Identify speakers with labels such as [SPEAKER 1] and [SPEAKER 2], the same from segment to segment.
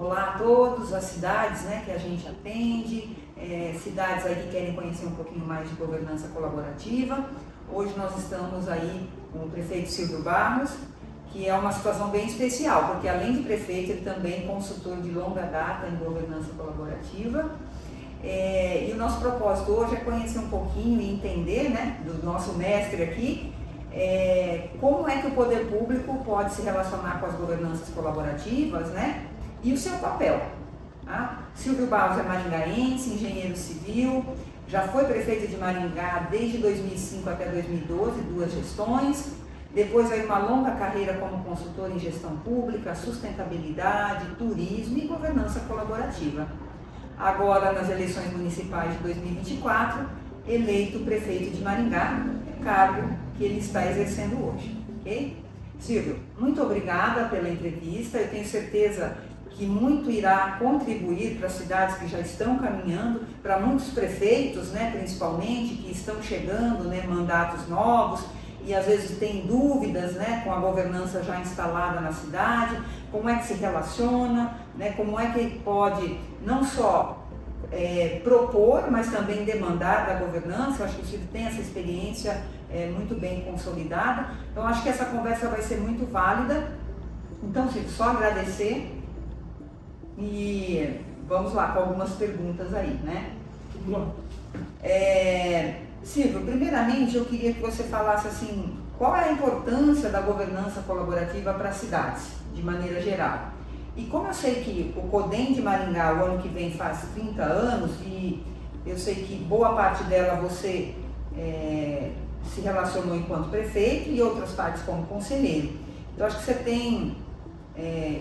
[SPEAKER 1] Olá a todos, as cidades, né, que a gente atende, cidades aí que querem conhecer um pouquinho mais de governança colaborativa. Hoje nós estamos aí com o prefeito Silvio Barros, que é uma situação bem especial, porque além de prefeito, ele também é consultor de longa data em governança colaborativa. E o nosso propósito hoje é conhecer um pouquinho e entender, né, do nosso mestre aqui, como é que o poder público pode se relacionar com as governanças colaborativas, né, e o seu papel. Tá? Silvio Barros é maringaense, engenheiro civil, já foi prefeito de Maringá desde 2005 até 2012, 2 gestões. Depois aí uma longa carreira como consultor em gestão pública, sustentabilidade, turismo e governança colaborativa. Agora, nas eleições municipais de 2024, eleito prefeito de Maringá, cargo que ele está exercendo hoje. Ok? Silvio, muito obrigada pela entrevista. Eu tenho certeza que muito irá contribuir para as cidades que já estão caminhando, para muitos prefeitos, né, principalmente, que estão chegando, né, mandatos novos, e às vezes tem dúvidas, né, com a governança já instalada na cidade, como é que se relaciona, né, como é que pode não só propor, mas também demandar da governança. Eu acho que o Silvio tem essa experiência muito bem consolidada, então acho que essa conversa vai ser muito válida. Então, Silvio, só agradecer e vamos lá com algumas perguntas aí, né?
[SPEAKER 2] Vamos lá.
[SPEAKER 1] Silvio, primeiramente eu queria que você falasse assim, qual é a importância da governança colaborativa para as cidades, de maneira geral? E como eu sei que o CODEM de Maringá o ano que vem faz 30 anos e eu sei que boa parte dela você se relacionou enquanto prefeito e outras partes como conselheiro. Então acho que você tem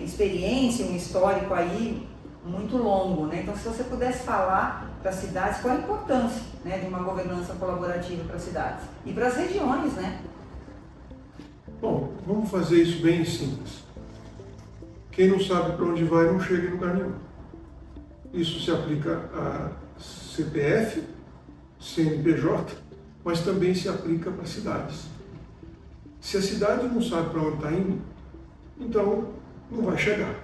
[SPEAKER 1] experiência, um histórico aí muito longo, né? Então se você pudesse falar para as cidades qual a importância, né, de uma governança colaborativa para as cidades e para as regiões, né?
[SPEAKER 2] Bom, vamos fazer isso bem simples. Quem não sabe para onde vai não chega em lugar nenhum. Isso se aplica a CPF, CNPJ, mas também se aplica para cidades. Se a cidade não sabe para onde está indo, então não vai chegar.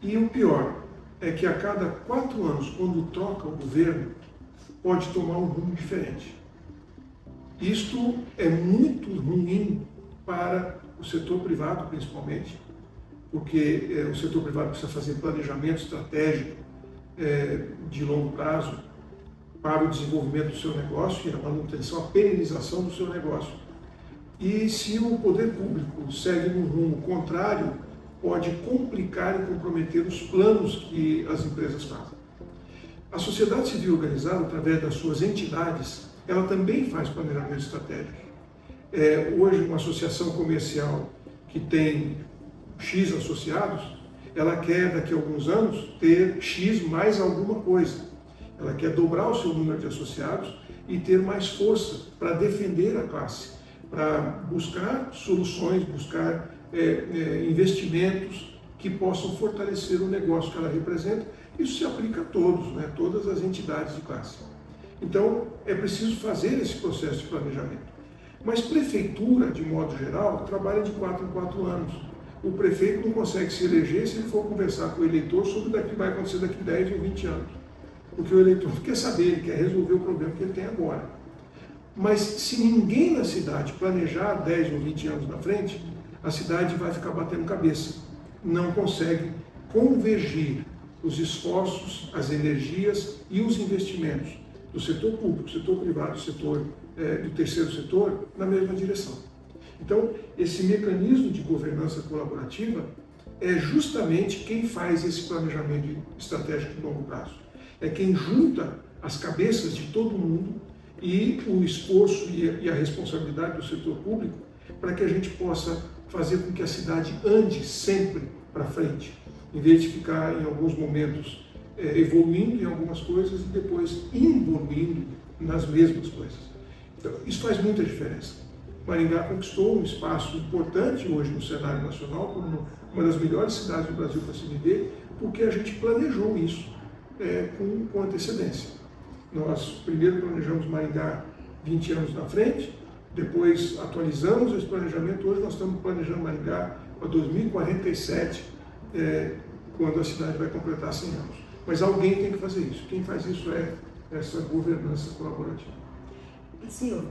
[SPEAKER 2] E o pior é que a cada 4 anos, quando troca o governo, pode tomar um rumo diferente. Isto é muito ruim para o setor privado, principalmente, porque o setor privado precisa fazer planejamento estratégico de longo prazo para o desenvolvimento do seu negócio e a manutenção, a perenização do seu negócio. E se o poder público segue num rumo contrário, pode complicar e comprometer os planos que as empresas fazem. A sociedade civil organizada, através das suas entidades, ela também faz planejamento estratégico. Hoje, uma associação comercial que tem X associados, ela quer, daqui a alguns anos, ter X mais alguma coisa. Ela quer dobrar o seu número de associados e ter mais força para defender a classe, para buscar soluções, buscar investimentos que possam fortalecer o negócio que ela representa. Isso se aplica a todos, né? Todas as entidades de classe. Então, é preciso fazer esse processo de planejamento. Mas prefeitura, de modo geral, trabalha de 4 em 4 anos. O prefeito não consegue se eleger se ele for conversar com o eleitor sobre o que vai acontecer daqui 10 ou 20 anos. Porque o eleitor quer saber, ele quer resolver o problema que ele tem agora. Mas se ninguém na cidade planejar 10 ou 20 anos na frente, a cidade vai ficar batendo cabeça. Não consegue convergir os esforços, as energias e os investimentos do setor público, setor privado, setor do terceiro setor, na mesma direção. Então, esse mecanismo de governança colaborativa é justamente quem faz esse planejamento estratégico de longo prazo. É quem junta as cabeças de todo mundo e o esforço e a responsabilidade do setor público para que a gente possa fazer com que a cidade ande sempre para frente, em vez de ficar em alguns momentos evoluindo em algumas coisas e depois involuindo nas mesmas coisas. Então, isso faz muita diferença. Maringá conquistou um espaço importante hoje no cenário nacional, como uma das melhores cidades do Brasil para se viver, porque a gente planejou isso com antecedência. Nós primeiro planejamos Maringá 20 anos na frente, depois atualizamos esse planejamento. Hoje nós estamos planejando Maringá para 2047, quando a cidade vai completar 100 anos. Mas alguém tem que fazer isso. Quem faz isso é essa governança colaborativa.
[SPEAKER 1] E Silvio,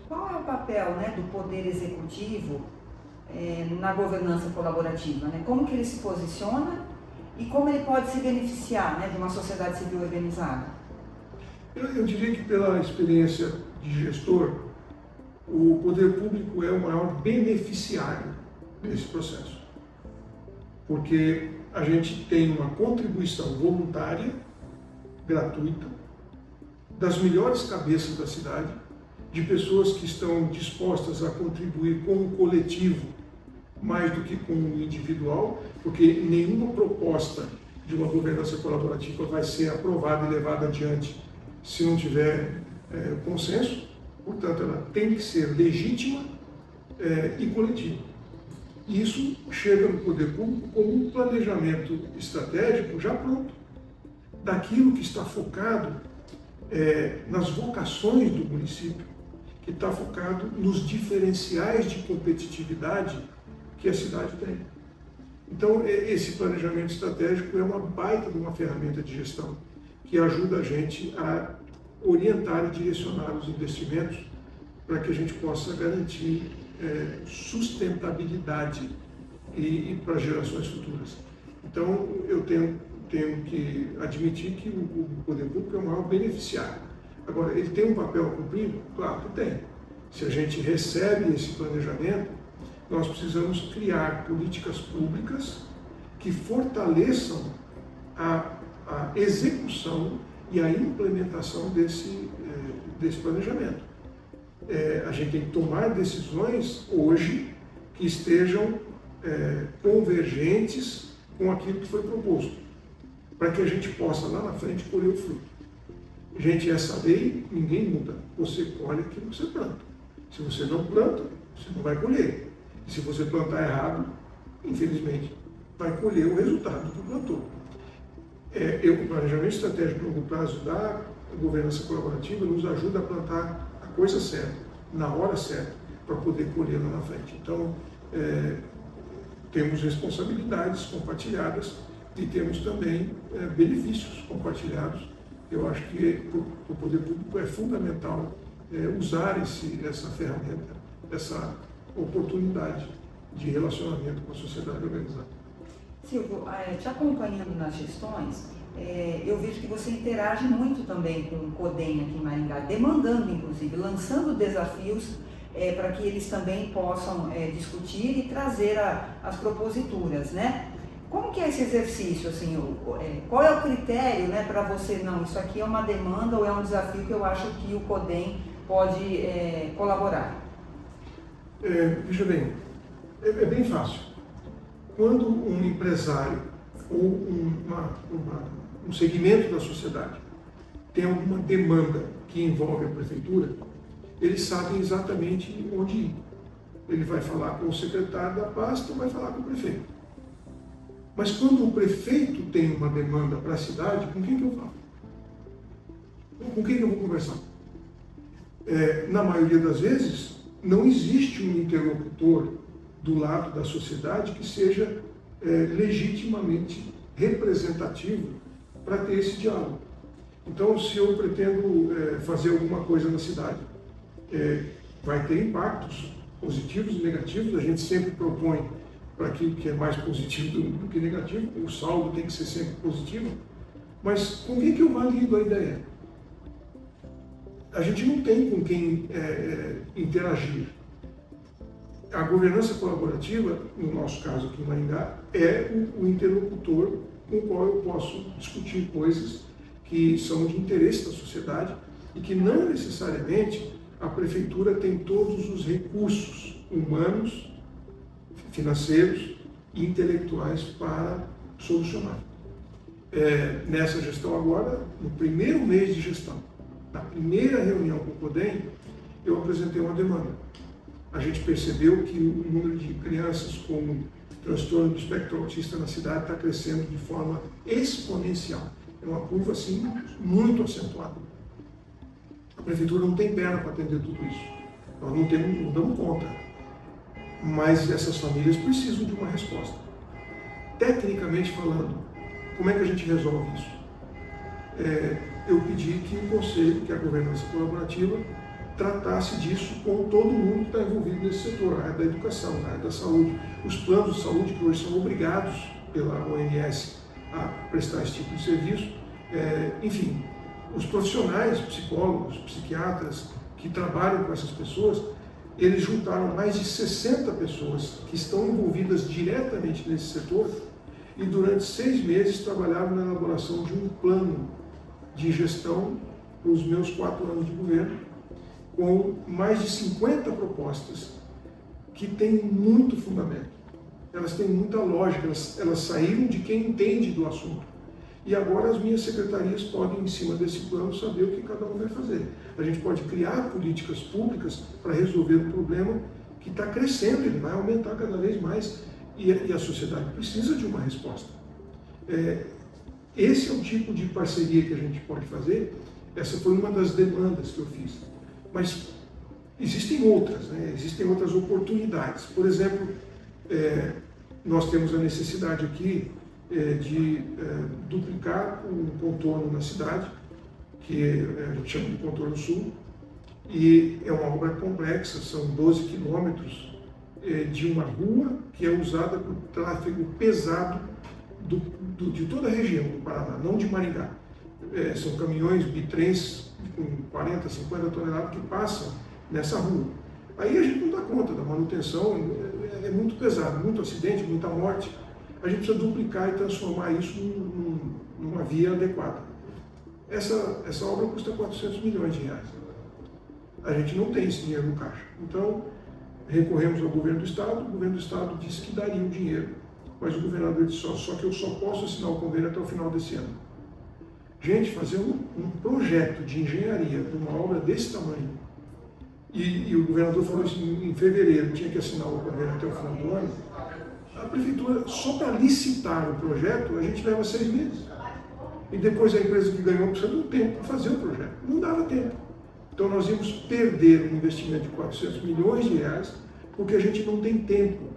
[SPEAKER 1] qual é o papel, né, do Poder Executivo na governança colaborativa? Né? Como que ele se posiciona e como ele pode se beneficiar, né, de uma sociedade civil organizada?
[SPEAKER 2] Eu diria que pela experiência de gestor, o poder público é o maior beneficiário desse processo. Porque a gente tem uma contribuição voluntária, gratuita, das melhores cabeças da cidade, de pessoas que estão dispostas a contribuir com o coletivo mais do que com o individual, porque nenhuma proposta de uma governança colaborativa vai ser aprovada e levada adiante se não tiver consenso. Portanto, ela tem que ser legítima e coletiva. E isso chega no poder público como um planejamento estratégico já pronto, daquilo que está focado nas vocações do município, que está focado nos diferenciais de competitividade que a cidade tem. Então, esse planejamento estratégico é uma baita de uma ferramenta de gestão que ajuda a gente a orientar e direcionar os investimentos para que a gente possa garantir sustentabilidade e para gerações futuras. Então, eu tenho que admitir que o poder público é o maior beneficiário. Agora, ele tem um papel a cumprir? Claro que tem. Se a gente recebe esse planejamento, nós precisamos criar políticas públicas que fortaleçam a execução e a implementação desse planejamento. A gente tem que tomar decisões hoje que estejam convergentes com aquilo que foi proposto, para que a gente possa lá na frente colher o fruto. Gente, essa lei ninguém muda. Você colhe aquilo que você planta. Se você não planta, você não vai colher. E se você plantar errado, infelizmente, vai colher o resultado que plantou. O planejamento estratégico de longo prazo da governança colaborativa nos ajuda a plantar a coisa certa, na hora certa, para poder colher lá na frente. Então, temos responsabilidades compartilhadas e temos também benefícios compartilhados. Eu acho que o poder público é fundamental usar essa ferramenta, essa oportunidade de relacionamento com a sociedade organizada.
[SPEAKER 1] Silvio, te acompanhando nas gestões, eu vejo que você interage muito também com o CODEM aqui em Maringá, demandando, inclusive, lançando desafios para que eles também possam discutir e trazer as proposituras, né? Como que é esse exercício, assim, qual é o critério, né, para você, não, isso aqui é uma demanda ou é um desafio que eu acho que o CODEM pode colaborar?
[SPEAKER 2] Veja bem, é bem fácil. Quando um empresário ou um segmento da sociedade tem alguma demanda que envolve a prefeitura, eles sabem exatamente onde ir. Ele vai falar com o secretário da pasta ou vai falar com o prefeito. Mas quando o prefeito tem uma demanda para a cidade, com quem que eu falo? Com quem que eu vou conversar? Na maioria das vezes, não existe um interlocutor do lado da sociedade que seja legitimamente representativo para ter esse diálogo. Então, se eu pretendo fazer alguma coisa na cidade, vai ter impactos positivos e negativos, a gente sempre propõe para aquilo que é mais positivo do que negativo, o saldo tem que ser sempre positivo, mas com quem que eu valido a ideia? A gente não tem com quem interagir. A governança colaborativa, no nosso caso aqui em Maringá, é o interlocutor com o qual eu posso discutir coisas que são de interesse da sociedade e que não necessariamente a prefeitura tem todos os recursos humanos, financeiros e intelectuais para solucionar. Nessa gestão agora, no primeiro mês de gestão, na primeira reunião com o CODEM, eu apresentei uma demanda. A gente percebeu que o número de crianças com transtorno do espectro autista na cidade está crescendo de forma exponencial. É uma curva assim muito acentuada. A prefeitura não tem perna para atender tudo isso. Nós não damos conta. Mas essas famílias precisam de uma resposta. tecnicamente falando, como é que a gente resolve isso? Eu pedi que o Conselho, que é a governança colaborativa, tratasse disso com todo mundo que está envolvido nesse setor, a área da educação, a área da saúde, os planos de saúde que hoje são obrigados pela OMS a prestar esse tipo de serviço, enfim, os profissionais, psicólogos, psiquiatras que trabalham com essas pessoas, eles juntaram mais de 60 pessoas que estão envolvidas diretamente nesse setor e durante 6 meses trabalharam na elaboração de um plano de gestão para os meus 4 anos de governo, com mais de 50 propostas que têm muito fundamento. Elas têm muita lógica, elas saíram de quem entende do assunto. E agora as minhas secretarias podem, em cima desse plano, saber o que cada um vai fazer. A gente pode criar políticas públicas para resolver um problema que está crescendo, ele vai aumentar cada vez mais e a sociedade precisa de uma resposta. Esse é o tipo de parceria que a gente pode fazer. Essa foi uma das demandas que eu fiz. Mas existem outras, né? Existem outras oportunidades. Por exemplo, nós temos a necessidade aqui de duplicar um contorno na cidade, que a gente chama de contorno sul, e é uma obra complexa, são 12 quilômetros de uma rua que é usada por tráfego pesado de toda a região do Paraná, não de Maringá. São caminhões, bitrens com 40, 50 toneladas que passam nessa rua. Aí a gente não dá conta da manutenção, é muito pesado, muito acidente, muita morte. A gente precisa duplicar e transformar isso numa via adequada. Essa obra custa 400 milhões de reais. A gente não tem esse dinheiro no caixa. Então, recorremos ao governo do Estado, o governo do Estado disse que daria o dinheiro, mas o governador disse só que eu só posso assinar o convênio até o final desse ano. Gente, fazer um projeto de engenharia de uma obra desse tamanho, e o governador falou isso em fevereiro, tinha que assinar o convênio até o final do ano, a prefeitura, só para licitar o projeto, a gente leva 6 meses. E depois a empresa que ganhou precisa de um tempo para fazer o projeto. Não dava tempo. Então nós íamos perder um investimento de 400 milhões de reais, porque a gente não tem tempo.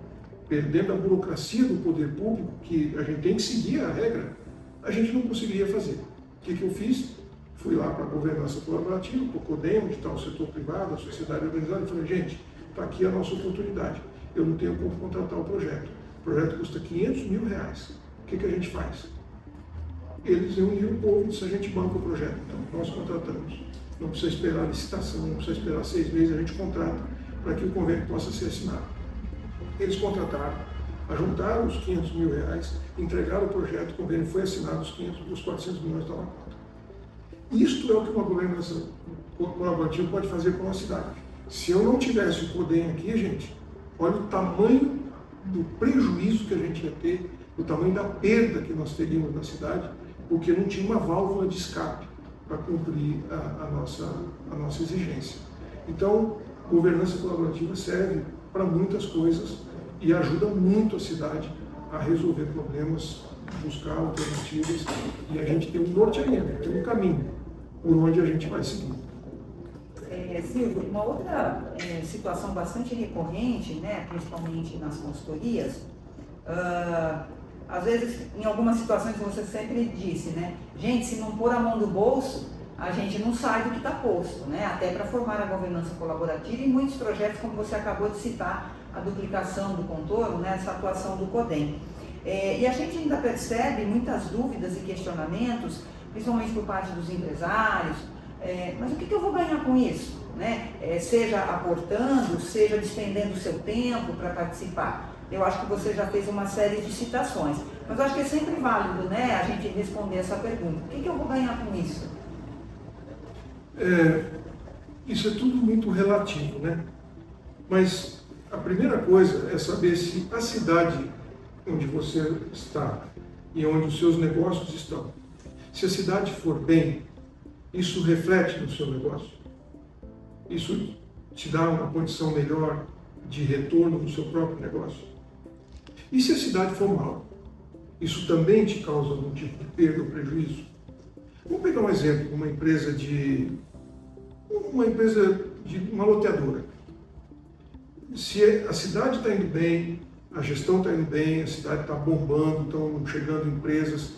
[SPEAKER 2] Dentro da burocracia do poder público, que a gente tem que seguir a regra, a gente não conseguiria fazer. O que eu fiz? Fui lá para a governança colaborativa, para o CODEM, onde está o setor privado, a sociedade organizada, e falei, gente, está aqui a nossa oportunidade. Eu não tenho como contratar o projeto. O projeto custa 500 mil reais. O que a gente faz? Eles reuniram o povo e disseram, a gente banca o projeto. Então, nós contratamos. Não precisa esperar a licitação, não precisa esperar 6 meses, a gente contrata para que o convênio possa ser assinado. Eles contrataram, ajuntaram os 500 mil reais, entregaram o projeto, o convênio foi assinado, os 400 milhões estão na conta. Isto é o que uma governança colaborativa pode fazer com a cidade. Se eu não tivesse o CODEM aqui, gente, olha o tamanho do prejuízo que a gente ia ter, o tamanho da perda que nós teríamos na cidade, porque não tinha uma válvula de escape para cumprir a nossa exigência. Então, governança colaborativa serve para muitas coisas e ajuda muito a cidade a resolver problemas, buscar alternativas, e a gente tem um norteamento, tem um caminho por onde a gente vai seguir.
[SPEAKER 1] Silvio, uma outra situação bastante recorrente, né, principalmente nas consultorias, às vezes, em algumas situações você sempre disse, né, gente, se não pôr a mão no bolso, a gente não sai do que está posto, né, até para formar a governança colaborativa e muitos projetos, como você acabou de citar, a duplicação do contorno, né, essa atuação do CODEM. E a gente ainda percebe muitas dúvidas e questionamentos, principalmente por parte dos empresários, mas o que eu vou ganhar com isso? Né? Seja aportando, seja despendendo o seu tempo para participar. Eu acho que você já fez uma série de citações, mas eu acho que é sempre válido, né, a gente responder essa pergunta. O que eu vou ganhar com isso?
[SPEAKER 2] Isso é tudo muito relativo, né? Mas a primeira coisa é saber se a cidade onde você está e onde os seus negócios estão, se a cidade for bem, isso reflete no seu negócio? Isso te dá uma condição melhor de retorno no seu próprio negócio? E se a cidade for mal, isso também te causa algum tipo de perda ou prejuízo? Vamos pegar um exemplo, uma empresa de uma loteadora. Se a cidade está indo bem, a gestão está indo bem, a cidade está bombando, estão chegando empresas.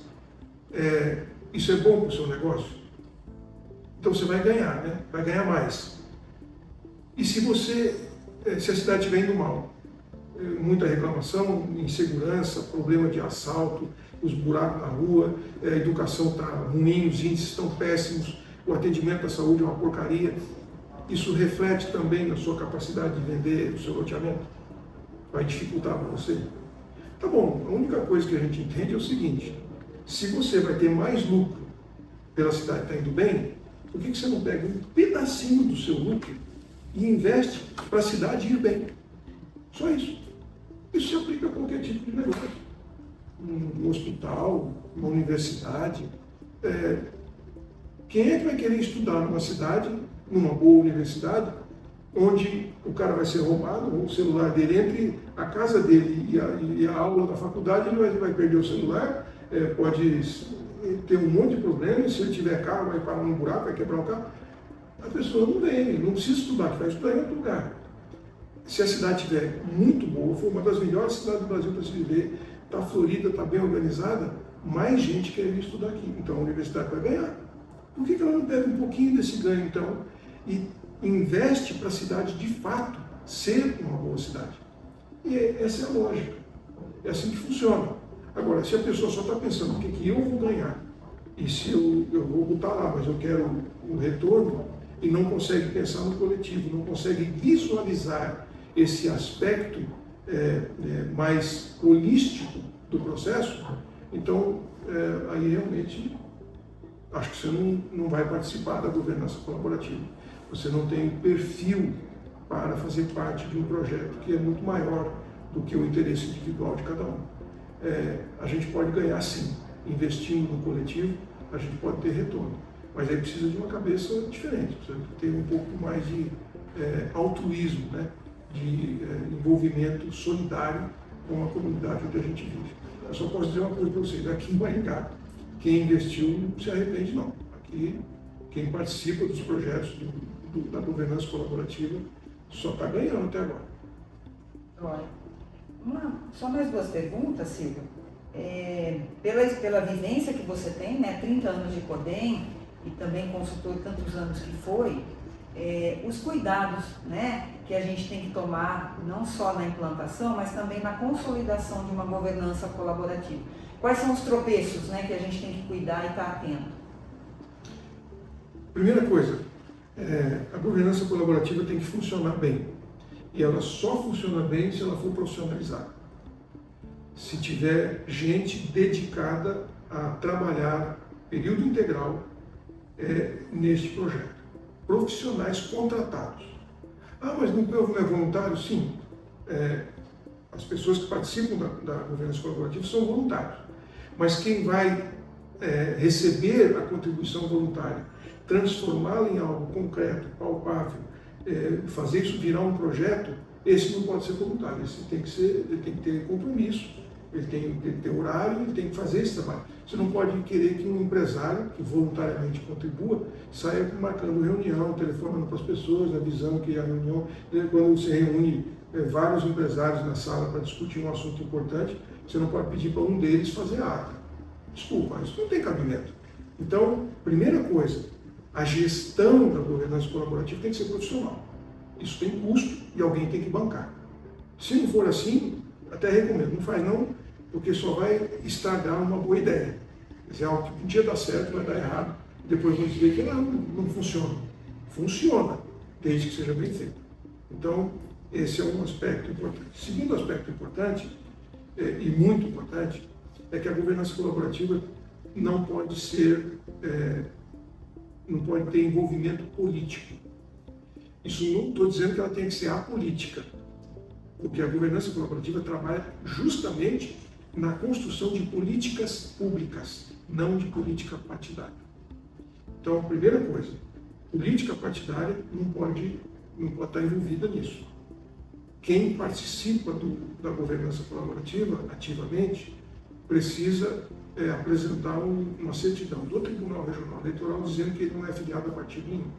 [SPEAKER 2] Isso é bom para o seu negócio? Então você vai ganhar, né? Vai ganhar mais. E se a cidade estiver indo mal, muita reclamação, insegurança, problema de assalto, os buracos na rua, a educação está ruim, os índices estão péssimos, o atendimento da saúde é uma porcaria. Isso reflete também na sua capacidade de vender o seu loteamento? Vai dificultar para você? Tá bom, a única coisa que a gente entende é o seguinte: se você vai ter mais lucro pela cidade estar indo bem, por que você não pega um pedacinho do seu lucro e investe para a cidade ir bem? Só isso. Isso se aplica a qualquer tipo de negócio. Um hospital, uma universidade. Quem é que vai querer estudar numa cidade, numa boa universidade, onde o cara vai ser roubado, o celular dele, entre a casa dele e a aula da faculdade, ele vai perder o celular, pode ter um monte de problemas, se ele tiver carro, vai parar num buraco, vai quebrar o carro. A pessoa não vem, não precisa estudar, vai estudar em outro lugar. Se a cidade estiver muito boa, for uma das melhores cidades do Brasil para se viver, está florida, está bem organizada, mais gente quer vir estudar aqui. Então a universidade vai ganhar. Por que ela não pega um pouquinho desse ganho, então, e investe para a cidade, de fato, ser uma boa cidade? E essa é a lógica. É assim que funciona. Agora, se a pessoa só está pensando o que eu vou ganhar, e se eu vou botar lá, mas eu quero o retorno, e não consegue pensar no coletivo, não consegue visualizar esse aspecto mais holístico do processo, então aí realmente acho que você não vai participar da governança colaborativa. Você não tem perfil para fazer parte de um projeto que é muito maior do que o interesse individual de cada um. A gente pode ganhar sim, investindo no coletivo, a gente pode ter retorno, mas aí precisa de uma cabeça diferente, precisa ter um pouco mais de altruísmo, né? De envolvimento solidário com a comunidade onde a gente vive. Eu só posso dizer uma coisa para vocês: aqui em Maringá, quem investiu não se arrepende não. Aqui, quem participa dos projetos da governança colaborativa só está ganhando até agora.
[SPEAKER 1] Olha, só mais duas perguntas, Silvio. Pela vivência que você tem, né, 30 anos de CODEM e também consultor tantos anos que foi, os cuidados, né, que a gente tem que tomar não só na implantação, mas também na consolidação de uma governança colaborativa. Quais são os tropeços, né, que a gente tem que cuidar e estar atento?
[SPEAKER 2] Primeira coisa, a governança colaborativa tem que funcionar bem. E ela só funciona bem se ela for profissionalizada. Se tiver gente dedicada a trabalhar período integral neste projeto. Profissionais contratados. Mas não é voluntário? Sim. As pessoas que participam da governança colaborativa são voluntários. Mas quem vai receber a contribuição voluntária, transformá-la em algo concreto, palpável, fazer isso virar um projeto, esse não pode ser voluntário, ele tem que ter compromisso, ele tem que ter horário, ele tem que fazer esse trabalho. Você não pode querer que um empresário que voluntariamente contribua saia marcando reunião, telefonando para as pessoas, avisando que a reunião, quando você reúne vários empresários na sala para discutir um assunto importante, você não pode pedir para um deles fazer a ata. Desculpa, isso não tem cabimento. Então, primeira coisa, a gestão da governança colaborativa tem que ser profissional. Isso tem custo e alguém tem que bancar. Se não for assim, até recomendo, não faz não, porque só vai estragar uma boa ideia. Quer dizer, algo que um dia dá certo, vai dar errado, e depois vão dizer que não funciona. Funciona, desde que seja bem feito. Então, esse é um aspecto importante. Segundo aspecto importante, e muito importante, é que a governança colaborativa não pode ter envolvimento político. Isso não estou dizendo que ela tem que ser apolítica, porque a governança colaborativa trabalha justamente na construção de políticas públicas, não de política partidária. Então, a primeira coisa, política partidária não pode estar envolvida nisso. Quem participa da governança colaborativa ativamente precisa apresentar uma certidão do Tribunal Regional Eleitoral dizendo que ele não é filiado a partido nenhum.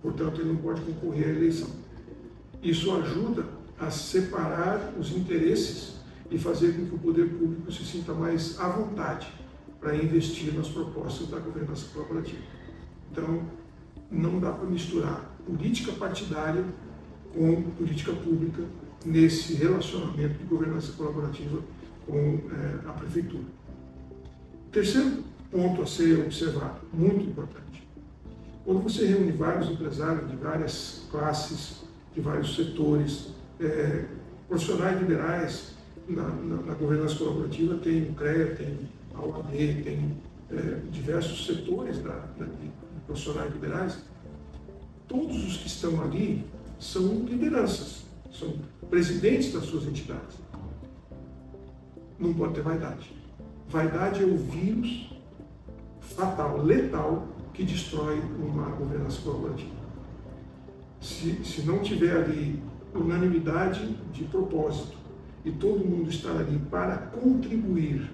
[SPEAKER 2] Portanto, ele não pode concorrer à eleição. Isso ajuda a separar os interesses e fazer com que o poder público se sinta mais à vontade para investir nas propostas da governança colaborativa. Então, não dá para misturar política partidária com política pública nesse relacionamento de governança colaborativa com a prefeitura. Terceiro ponto a ser observado, muito importante. Quando você reúne vários empresários de várias classes, de vários setores, profissionais liberais na governança colaborativa, tem o CREA, tem a OAB, tem diversos setores de profissionais liberais, todos os que estão ali são lideranças, são presidentes das suas entidades. Não pode ter vaidade. Vaidade é o vírus fatal, letal, que destrói uma governança colaborativa. Se não tiver ali unanimidade de propósito e todo mundo estar ali para contribuir,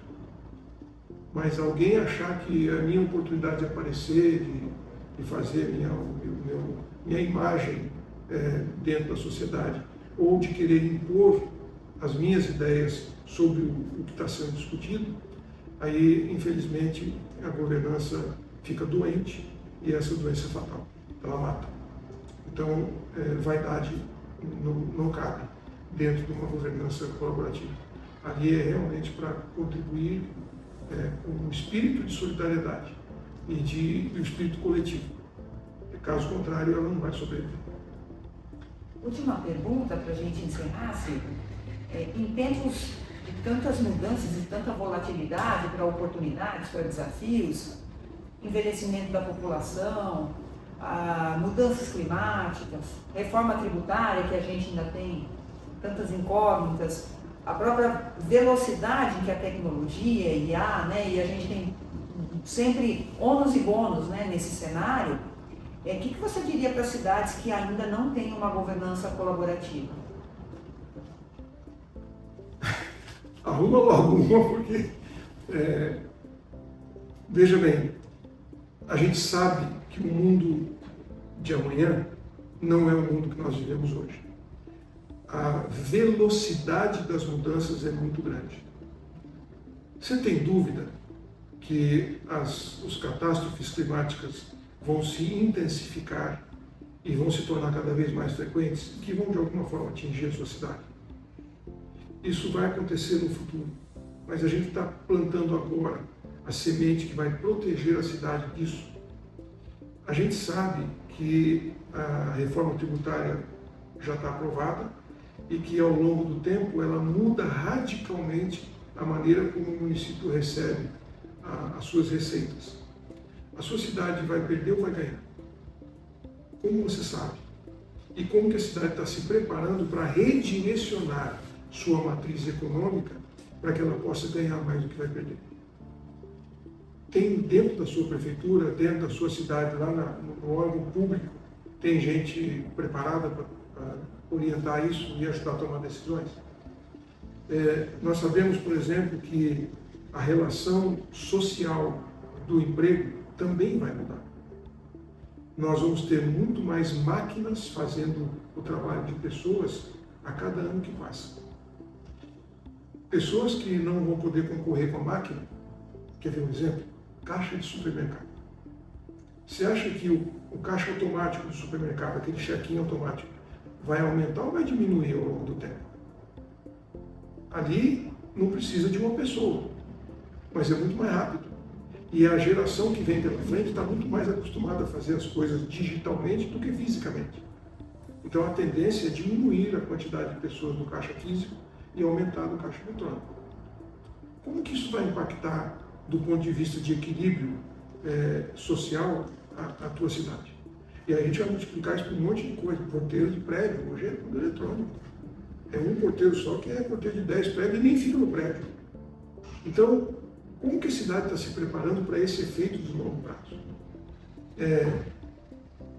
[SPEAKER 2] mas alguém achar que a minha oportunidade de aparecer, de fazer minha imagem dentro da sociedade, ou de querer impor as minhas ideias sobre o que está sendo discutido, aí, infelizmente, a governança fica doente e essa doença é fatal, ela mata. Então, vaidade não cabe dentro de uma governança colaborativa. Ali é realmente para contribuir com um espírito de solidariedade e de espírito coletivo. Caso contrário, ela não vai sobreviver.
[SPEAKER 1] Última pergunta para a gente encerrar, Silvio. Em tempos de tantas mudanças e tanta volatilidade para oportunidades, para desafios, envelhecimento da população, mudanças climáticas, reforma tributária, que a gente ainda tem tantas incógnitas, a própria velocidade que a tecnologia e e a gente tem sempre ônus e bônus, nesse cenário. O que você diria para as cidades que ainda não têm uma governança colaborativa?
[SPEAKER 2] Arruma logo uma, porque, veja bem, a gente sabe que o mundo de amanhã não é o mundo que nós vivemos hoje. A velocidade das mudanças é muito grande. Você tem dúvida que as catástrofes climáticas vão se intensificar e vão se tornar cada vez mais frequentes, que vão de alguma forma atingir a sua cidade? Isso vai acontecer no futuro, mas a gente está plantando agora a semente que vai proteger a cidade disso. A gente sabe que a reforma tributária já está aprovada e que ao longo do tempo ela muda radicalmente a maneira como o município recebe as suas receitas. A sua cidade vai perder ou vai ganhar? Como você sabe? E como que a cidade está se preparando para redirecionar sua matriz econômica para que ela possa ganhar mais do que vai perder? Tem dentro da sua prefeitura, dentro da sua cidade, lá no órgão público, tem gente preparada para orientar isso e ajudar a tomar decisões? Nós sabemos, por exemplo, que a relação social do emprego também vai mudar. Nós vamos ter muito mais máquinas fazendo o trabalho de pessoas a cada ano que passa. Pessoas que não vão poder concorrer com a máquina, quer ver um exemplo? Caixa de supermercado. Você acha que o caixa automático do supermercado, aquele check-in automático, vai aumentar ou vai diminuir ao longo do tempo? Ali não precisa de uma pessoa, mas é muito mais rápido. E a geração que vem pela frente está muito mais acostumada a fazer as coisas digitalmente do que fisicamente. Então a tendência é diminuir a quantidade de pessoas no caixa físico e aumentar no caixa eletrônico. Como que isso vai impactar do ponto de vista de equilíbrio social a tua cidade? E aí a gente vai multiplicar isso por um monte de coisa. Porteiro de prédio, hoje é tudo eletrônico. É um porteiro só que é porteiro de 10 prédios e nem fica no prédio. Então, como que a cidade está se preparando para esse efeito de longo prazo?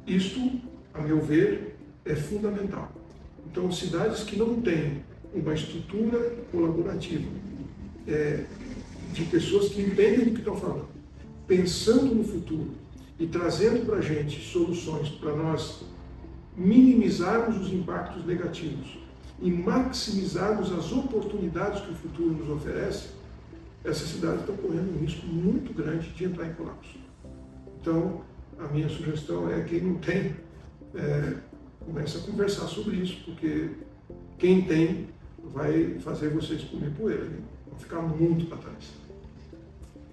[SPEAKER 2] Isto, a meu ver, é fundamental. Então, cidades que não têm uma estrutura colaborativa, de pessoas que entendem do que estão falando, pensando no futuro e trazendo para a gente soluções para nós minimizarmos os impactos negativos e maximizarmos as oportunidades que o futuro nos oferece, essas cidades estão correndo um risco muito grande de entrar em colapso. Então, a minha sugestão é que quem não tem, comece a conversar sobre isso, porque quem tem vai fazer vocês comer poeira, né? Vão ficar muito para trás.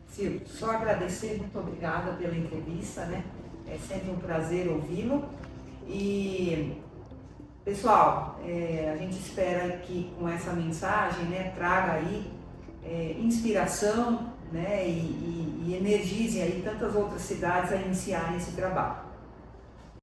[SPEAKER 1] Silvio, só agradecer, muito obrigada pela entrevista, né? É sempre um prazer ouvi-lo. E, pessoal, a gente espera que com essa mensagem, né, traga aí inspiração, né, e energize aí tantas outras cidades a iniciarem esse trabalho.